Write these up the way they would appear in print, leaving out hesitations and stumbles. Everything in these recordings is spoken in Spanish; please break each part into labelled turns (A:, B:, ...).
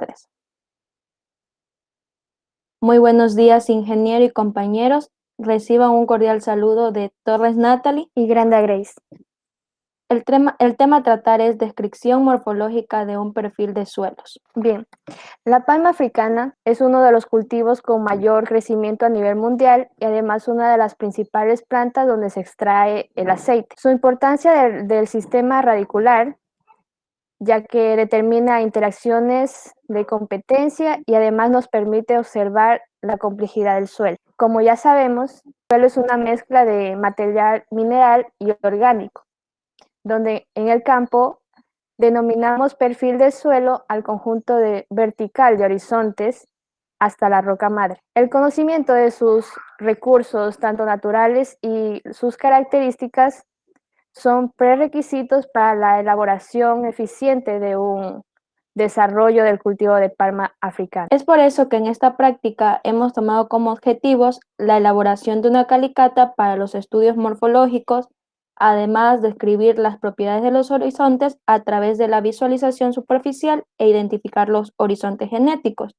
A: 3. Muy buenos días, ingeniero y compañeros. Reciban un cordial saludo de Torres Natalie
B: y Granda Grace.
A: El tema a tratar es descripción morfológica de un perfil de suelos.
B: Bien, la palma africana es uno de los cultivos con mayor crecimiento a nivel mundial y además una de las principales plantas donde se extrae el aceite. Su importancia del sistema radicular, ya que determina interacciones de competencia y además nos permite observar la complejidad del suelo. Como ya sabemos, el suelo es una mezcla de material mineral y orgánico, donde en el campo denominamos perfil del suelo al conjunto vertical de horizontes hasta la roca madre. El conocimiento de sus recursos, tanto naturales y sus características, son prerequisitos para la elaboración eficiente de un desarrollo del cultivo de palma africana.
A: Es por eso que en esta práctica hemos tomado como objetivos la elaboración de una calicata para los estudios morfológicos, además de describir las propiedades de los horizontes a través de la visualización superficial e identificar los horizontes genéticos.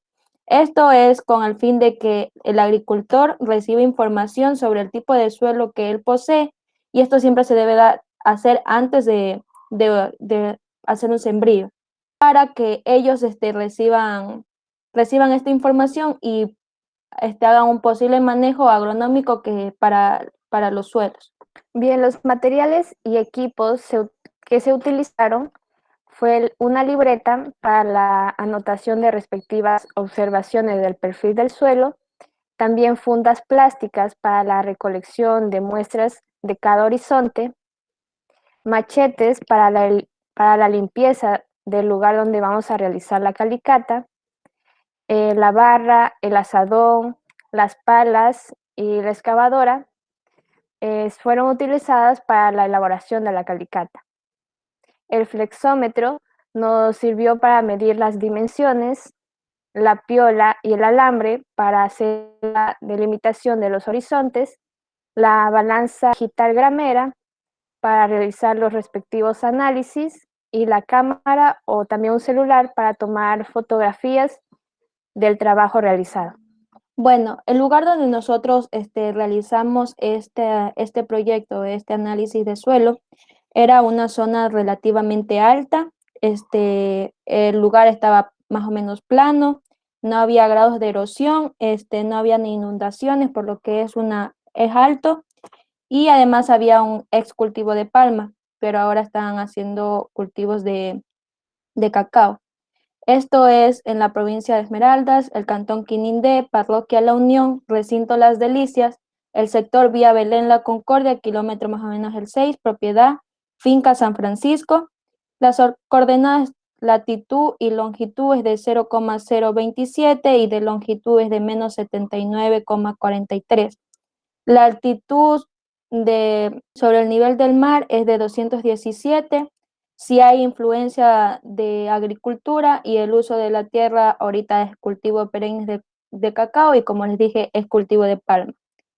A: Esto es con el fin de que el agricultor reciba información sobre el tipo de suelo que él posee, y esto siempre se debe hacer antes de hacer un sembrío, para que ellos reciban esta información y hagan un posible manejo agronómico para los suelos.
B: Bien, los materiales y equipos que se utilizaron fue una libreta para la anotación de respectivas observaciones del perfil del suelo, también fundas plásticas para la recolección de muestras de cada horizonte, machetes para la limpieza del lugar donde vamos a realizar la calicata, la barra, el azadón, las palas y la excavadora fueron utilizadas para la elaboración de la calicata. El flexómetro nos sirvió para medir las dimensiones, la piola y el alambre para hacer la delimitación de los horizontes, la balanza digital gramera para realizar los respectivos análisis y la cámara o también un celular para tomar fotografías del trabajo realizado.
A: Bueno, el lugar donde nosotros realizamos este proyecto, este análisis de suelo, era una zona relativamente alta. El lugar estaba más o menos plano, no había grados de erosión, no había ni inundaciones, por lo que es alto, y además había un ex cultivo de palma, pero ahora están haciendo cultivos de cacao. Esto es en la provincia de Esmeraldas, el cantón Quinindé, parroquia La Unión, recinto Las Delicias, el sector Vía Belén La Concordia, kilómetro más o menos el 6, propiedad Finca San Francisco. Las coordenadas latitud y longitud es de 0,027 y de longitud es de menos 79,43. La altitud sobre el nivel del mar es de 217. Si hay influencia de agricultura y el uso de la tierra, ahorita es cultivo perenne de cacao y, como les dije, es cultivo de palma.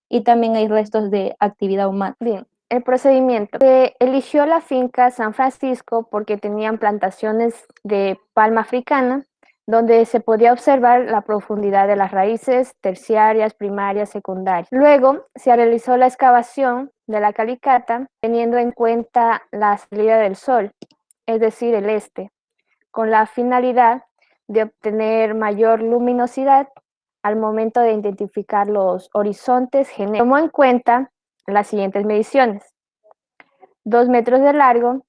A: Y también hay restos de actividad humana.
B: Bien, el procedimiento. Se eligió la finca San Francisco porque tenían plantaciones de palma africana, donde se podía observar la profundidad de las raíces terciarias, primarias, secundarias. Luego se realizó la excavación de la calicata teniendo en cuenta la salida del sol, es decir, el este, con la finalidad de obtener mayor luminosidad al momento de identificar los horizontes genéticos. Tomó en cuenta las siguientes mediciones: 2 metros de largo,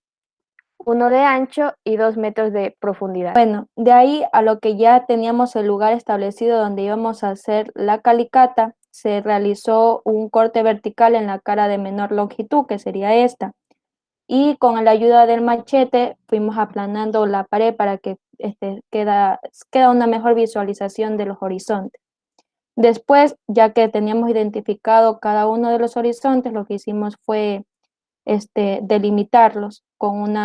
B: 1 de ancho y 2 metros de profundidad.
A: Bueno, de ahí a lo que ya teníamos el lugar establecido donde íbamos a hacer la calicata, se realizó un corte vertical en la cara de menor longitud, que sería esta. Y con la ayuda del machete fuimos aplanando la pared para que queda una mejor visualización de los horizontes. Después, ya que teníamos identificado cada uno de los horizontes, lo que hicimos fue delimitarlos con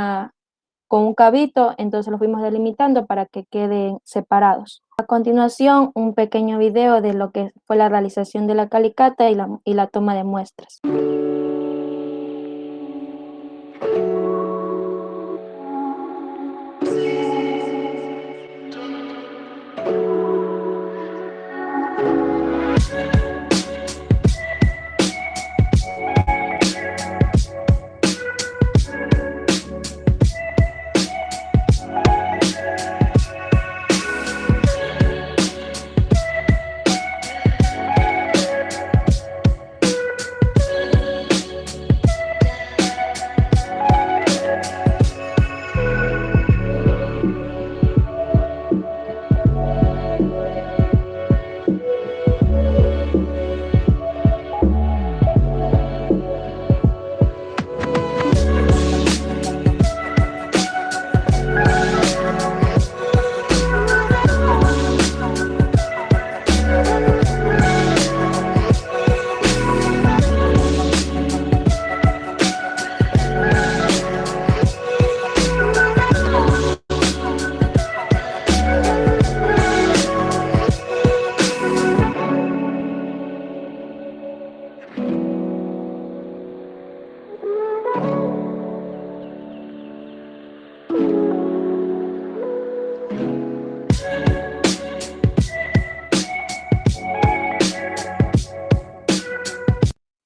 A: un cabito. Entonces los fuimos delimitando para que queden separados. A continuación, un pequeño video de lo que fue la realización de la calicata y la toma de muestras.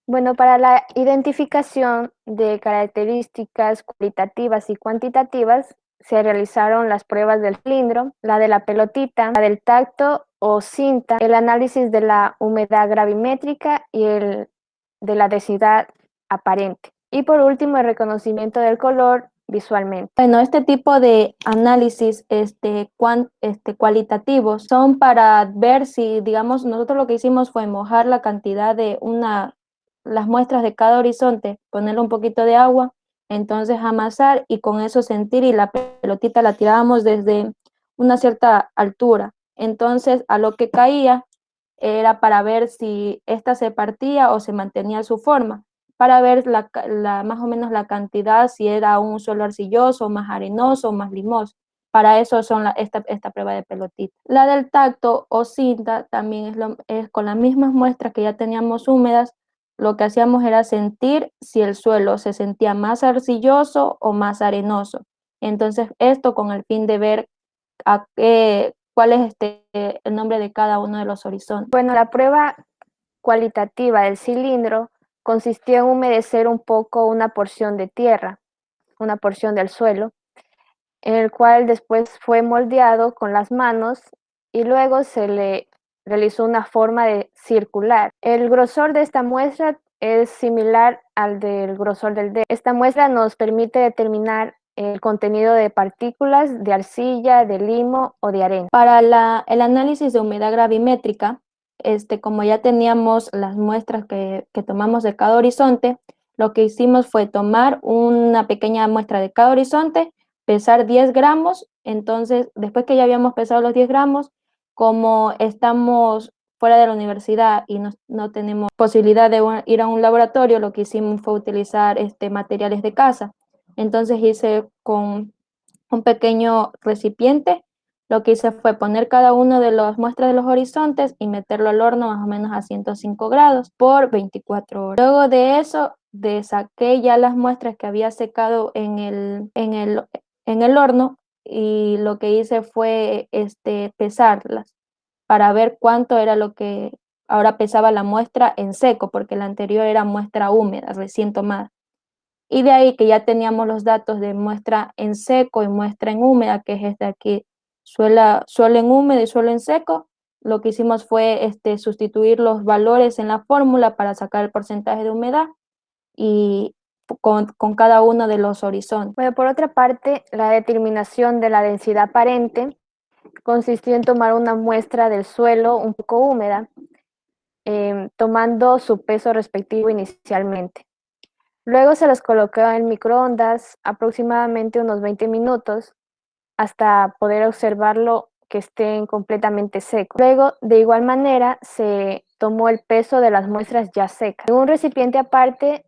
B: Bueno, para la identificación de características cualitativas y cuantitativas, se realizaron las pruebas del cilindro, la de la pelotita, la del tacto o cinta, el análisis de la humedad gravimétrica y el de la densidad aparente. Y por último, el reconocimiento del color visualmente.
A: Bueno, este tipo de análisis cualitativos son para ver si, digamos, nosotros lo que hicimos fue mojar la cantidad de las muestras de cada horizonte, ponerle un poquito de agua, entonces amasar y con eso sentir, y la pelotita la tirábamos desde una cierta altura. Entonces, a lo que caía era para ver si ésta se partía o se mantenía su forma, para ver más o menos la cantidad, si era un suelo arcilloso, más arenoso, más limoso. Para eso son esta prueba de pelotita. La del tacto o cinta también es con las mismas muestras que ya teníamos húmedas. Lo que hacíamos era sentir si el suelo se sentía más arcilloso o más arenoso. Entonces, esto con el fin de ver cuál es el nombre de cada uno de los horizontes.
B: Bueno, la prueba cualitativa del cilindro consistió en humedecer un poco una porción de tierra, una porción del suelo, en el cual después fue moldeado con las manos y luego se le realizó una forma de circular. El grosor de esta muestra es similar al del grosor del dedo. Esta muestra nos permite determinar el contenido de partículas de arcilla, de limo o de arena.
A: Para el análisis de humedad gravimétrica, como ya teníamos las muestras que tomamos de cada horizonte, lo que hicimos fue tomar una pequeña muestra de cada horizonte, pesar 10 gramos, entonces después que ya habíamos pesado los 10 gramos, como estamos fuera de la universidad y no tenemos posibilidad de ir a un laboratorio, lo que hicimos fue utilizar materiales de casa. Entonces hice con un pequeño recipiente, lo que hice fue poner cada uno de las muestras de los horizontes y meterlo al horno más o menos a 105 grados por 24 horas. Luego de eso, saqué ya las muestras que había secado en el horno, y lo que hice fue pesarlas para ver cuánto era lo que ahora pesaba la muestra en seco, porque la anterior era muestra húmeda, recién tomada. Y de ahí que ya teníamos los datos de muestra en seco y muestra en húmeda, que es aquí, suelo en húmedo y suelo en seco. Lo que hicimos fue sustituir los valores en la fórmula para sacar el porcentaje de humedad y con cada uno de los horizontes.
B: Bueno, por otra parte, la determinación de la densidad aparente consistió en tomar una muestra del suelo un poco húmeda, tomando su peso respectivo inicialmente. Luego se los colocó en microondas aproximadamente unos 20 minutos hasta poder observarlo que estén completamente secos. Luego, de igual manera, se tomó el peso de las muestras ya secas. En un recipiente aparte,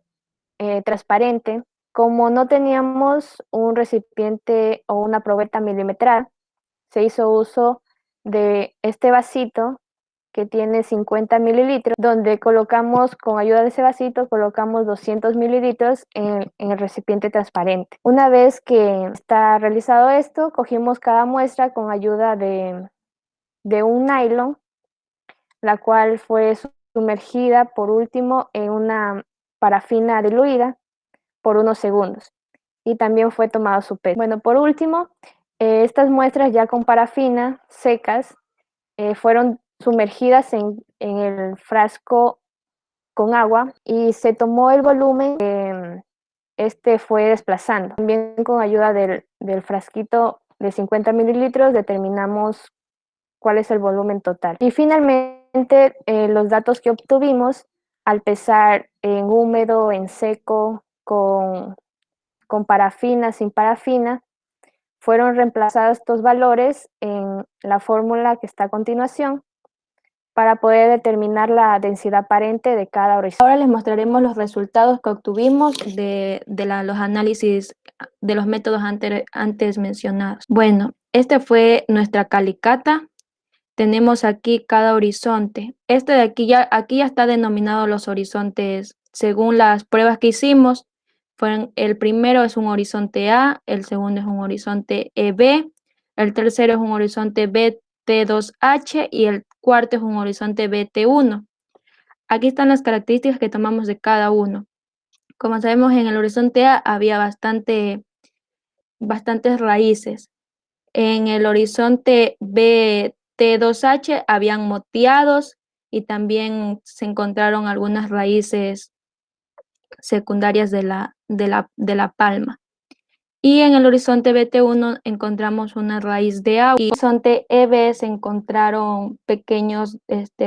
B: transparente, como no teníamos un recipiente o una probeta milimetral, se hizo uso de este vasito que tiene 50 mililitros, donde colocamos, con ayuda de ese vasito, colocamos 200 mililitros en el recipiente transparente. Una vez que está realizado esto, cogimos cada muestra con ayuda de de un nylon, la cual fue sumergida por último en una parafina diluida por unos segundos y también fue tomado su peso. Bueno, por último, estas muestras ya con parafina secas fueron sumergidas en el frasco con agua y se tomó el volumen que este fue desplazando. También con ayuda del frasquito de 50 mililitros determinamos cuál es el volumen total. Y finalmente, los datos que obtuvimos al pesar en húmedo, en seco, con parafina, sin parafina, fueron reemplazados estos valores en la fórmula que está a continuación para poder determinar la densidad aparente de cada horizonte.
A: Ahora les mostraremos los resultados que obtuvimos los análisis de los métodos antes mencionados. Bueno, este fue nuestra calicata. Tenemos aquí cada horizonte. Este de aquí ya está denominado los horizontes según las pruebas que hicimos. El primero es un horizonte A, el segundo es un horizonte EB, el tercero es un horizonte BT2H y el cuarto es un horizonte BT1. Aquí están las características que tomamos de cada uno. Como sabemos, en el horizonte A había bastantes raíces. En el horizonte BT2H habían moteados y también se encontraron algunas raíces secundarias de la palma. Y en el horizonte BT1 encontramos una raíz de agua. Y en el horizonte EB se encontraron pequeños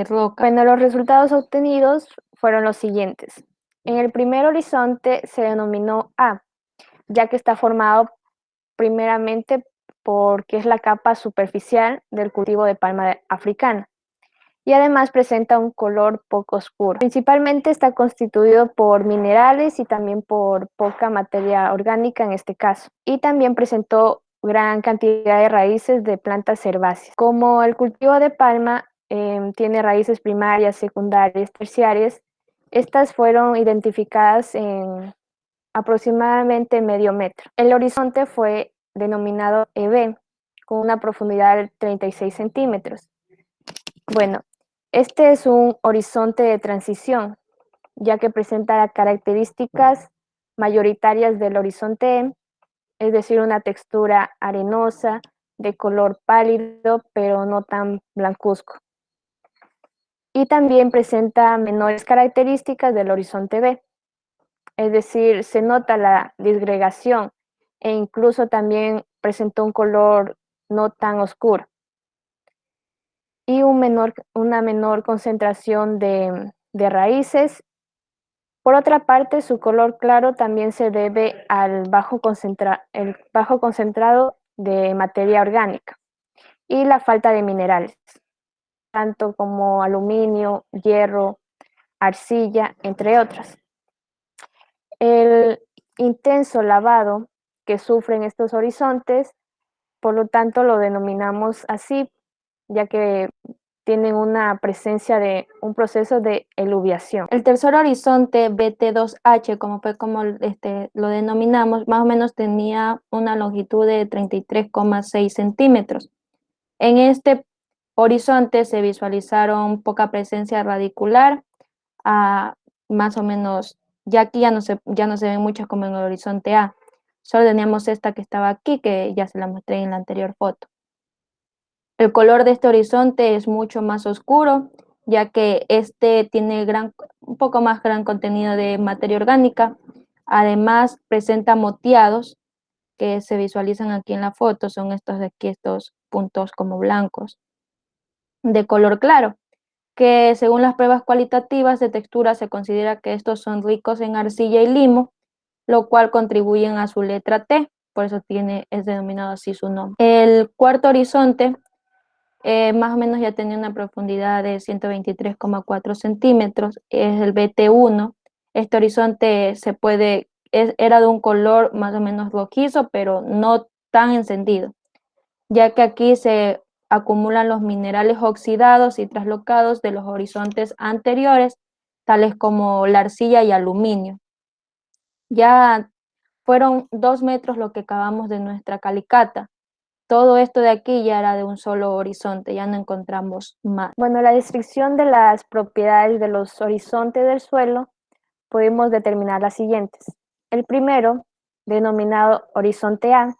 A: rocas.
B: Bueno, los resultados obtenidos fueron los siguientes. En el primer horizonte se denominó A, ya que está formado primeramente porque es la capa superficial del cultivo de palma africana y además presenta un color poco oscuro. Principalmente está constituido por minerales y también por poca materia orgánica en este caso. Y también presentó gran cantidad de raíces de plantas herbáceas. Como el cultivo de palma tiene raíces primarias, secundarias, terciarias, estas fueron identificadas en aproximadamente medio metro. El horizonte fue denominado EB, con una profundidad de 36 centímetros. Bueno, este es un horizonte de transición, ya que presenta las características mayoritarias del horizonte E, es decir, una textura arenosa, de color pálido, pero no tan blancuzco. Y también presenta menores características del horizonte B, es decir, se nota la disgregación e incluso también presentó un color no tan oscuro y una menor concentración de raíces. Por otra parte, su color claro también se debe al el bajo concentrado de materia orgánica y la falta de minerales, tanto como aluminio, hierro, arcilla, entre otras. El intenso lavado que sufren estos horizontes, por lo tanto, lo denominamos así, ya que tienen una presencia de un proceso de eluviación.
A: El tercer horizonte BT2H, como lo denominamos, más o menos tenía una longitud de 33,6 centímetros. En este horizonte se visualizaron poca presencia radicular, más o menos, ya aquí ya no se ven muchas como en el horizonte A. Solo teníamos esta que estaba aquí, que ya se la mostré en la anterior foto. El color de este horizonte es mucho más oscuro, ya que este tiene un poco más gran contenido de materia orgánica. Además, presenta moteados que se visualizan aquí en la foto, son estos de aquí, estos puntos como blancos, de color claro, que según las pruebas cualitativas de textura se considera que estos son ricos en arcilla y limo, lo cual contribuyen a su letra T, por eso es denominado así su nombre. El cuarto horizonte más o menos ya tenía una profundidad de 123,4 centímetros, es el BT1. Este horizonte era de un color más o menos rojizo, pero no tan encendido, ya que aquí se acumulan los minerales oxidados y traslocados de los horizontes anteriores, tales como la arcilla y aluminio. Ya fueron 2 metros lo que acabamos de nuestra calicata. todo esto de aquí ya era de un solo horizonte, ya no encontramos más.
B: Bueno, la descripción de las propiedades de los horizontes del suelo podemos determinar las siguientes. El primero, denominado horizonte A,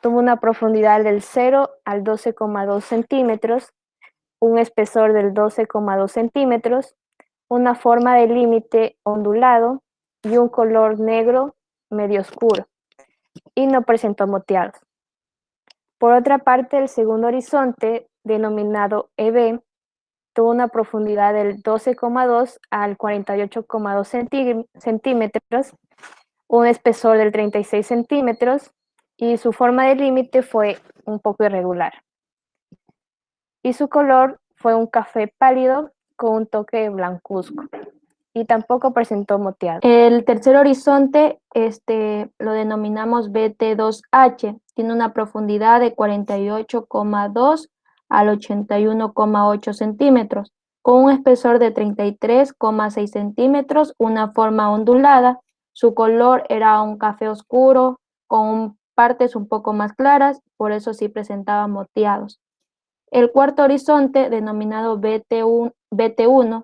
B: tuvo una profundidad del 0 al 12,2 centímetros, un espesor del 12,2 centímetros, una forma de límite ondulado y un color negro medio oscuro, y no presentó moteados. Por otra parte, el segundo horizonte, denominado EB, tuvo una profundidad del 12,2 al 48,2 centímetros, un espesor del 36 centímetros y su forma de límite fue un poco irregular. Y su color fue un café pálido con un toque blancuzco y tampoco presentó moteado.
A: El tercer horizonte lo denominamos BT2H, tiene una profundidad de 48,2 al 81,8 centímetros, con un espesor de 33,6 centímetros, una forma ondulada. Su color era un café oscuro con partes un poco más claras, por eso sí presentaba moteados. El cuarto horizonte, denominado BT1,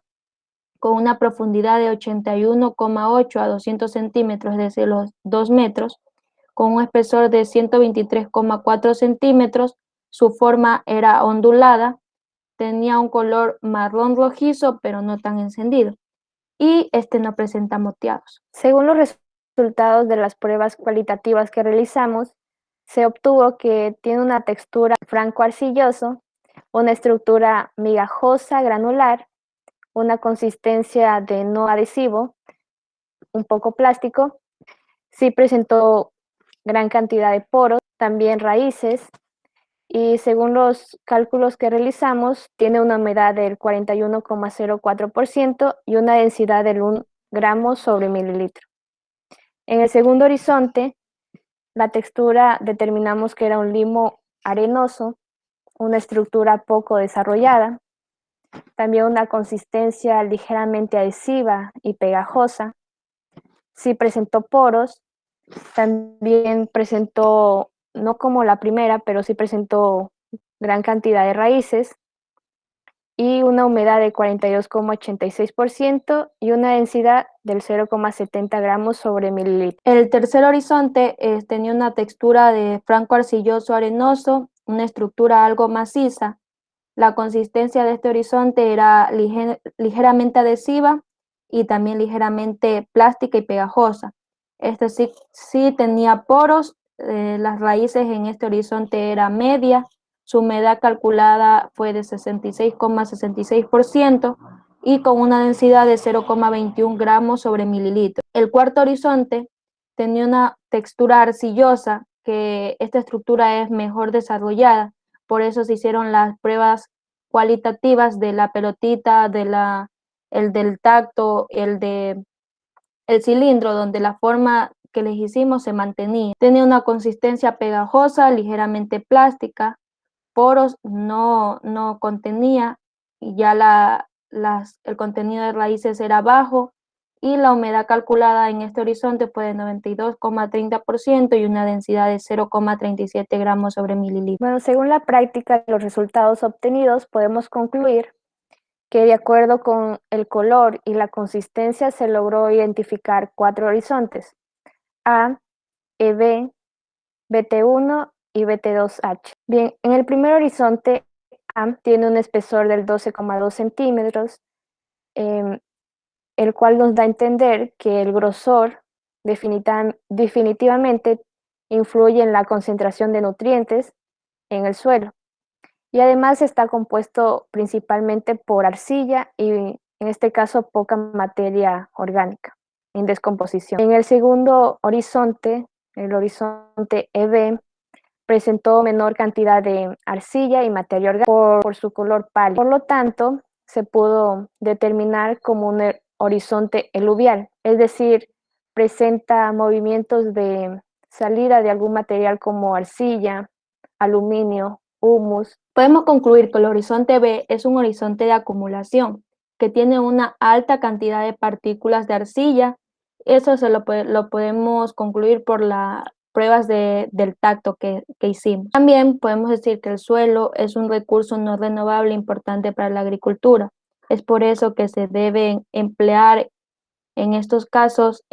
A: con una profundidad de 81,8 a 200 centímetros desde los 2 metros, con un espesor de 123,4 centímetros, su forma era ondulada, tenía un color marrón rojizo, pero no tan encendido, y no presenta moteados.
B: Según los resultados de las pruebas cualitativas que realizamos, se obtuvo que tiene una textura franco-arcilloso, una estructura migajosa granular, una consistencia de no adhesivo, un poco plástico, sí presentó gran cantidad de poros, también raíces, y según los cálculos que realizamos, tiene una humedad del 41,04% y una densidad del 1 gramo sobre mililitro. En el segundo horizonte, la textura determinamos que era un limo arenoso, una estructura poco desarrollada, también una consistencia ligeramente adhesiva y pegajosa. Sí presentó poros, también presentó, no como la primera, pero sí presentó gran cantidad de raíces y una humedad de 42,86% y una densidad del 0,70 gramos sobre mililitro.
A: El tercer horizonte tenía una textura de franco arcilloso arenoso, una estructura algo maciza. La consistencia de este horizonte era ligeramente adhesiva y también ligeramente plástica y pegajosa. Este sí tenía poros, las raíces en este horizonte era media, su humedad calculada fue de 66,66% y con una densidad de 0,21 gramos sobre mililitro. El cuarto horizonte tenía una textura arcillosa, que esta estructura es mejor desarrollada, por eso se hicieron las pruebas cualitativas de la pelotita, el del tacto, el cilindro, donde la forma que les hicimos se mantenía. Tenía una consistencia pegajosa, ligeramente plástica, poros no contenía, y ya el contenido de raíces era bajo, y la humedad calculada en este horizonte fue de 92,30% y una densidad de 0,37 gramos sobre mililitro.
B: Bueno, según la práctica, los resultados obtenidos podemos concluir que de acuerdo con el color y la consistencia se logró identificar 4 horizontes: A, EB, BT1 y BT2H. Bien, en el primer horizonte A tiene un espesor del 12,2 centímetros, el cual nos da a entender que el grosor definitivamente influye en la concentración de nutrientes en el suelo. Y además está compuesto principalmente por arcilla y en este caso poca materia orgánica en descomposición. En el segundo horizonte, el horizonte EB, presentó menor cantidad de arcilla y materia orgánica por su color pálido. Por lo tanto, se pudo determinar como un horizonte eluvial, es decir, presenta movimientos de salida de algún material como arcilla, aluminio, humus.
A: Podemos concluir que el horizonte B es un horizonte de acumulación que tiene una alta cantidad de partículas de arcilla. Eso lo podemos concluir por la pruebas del tacto que hicimos. También podemos decir que el suelo es un recurso no renovable importante para la agricultura. Es por eso que se deben emplear en estos casos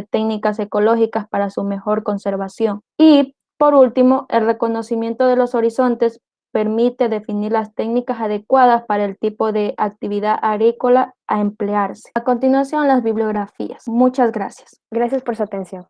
A: técnicas ecológicas para su mejor conservación. Y por último, el reconocimiento de los horizontes permite definir las técnicas adecuadas para el tipo de actividad agrícola a emplearse. A continuación, las bibliografías. Muchas gracias.
B: Gracias por su atención.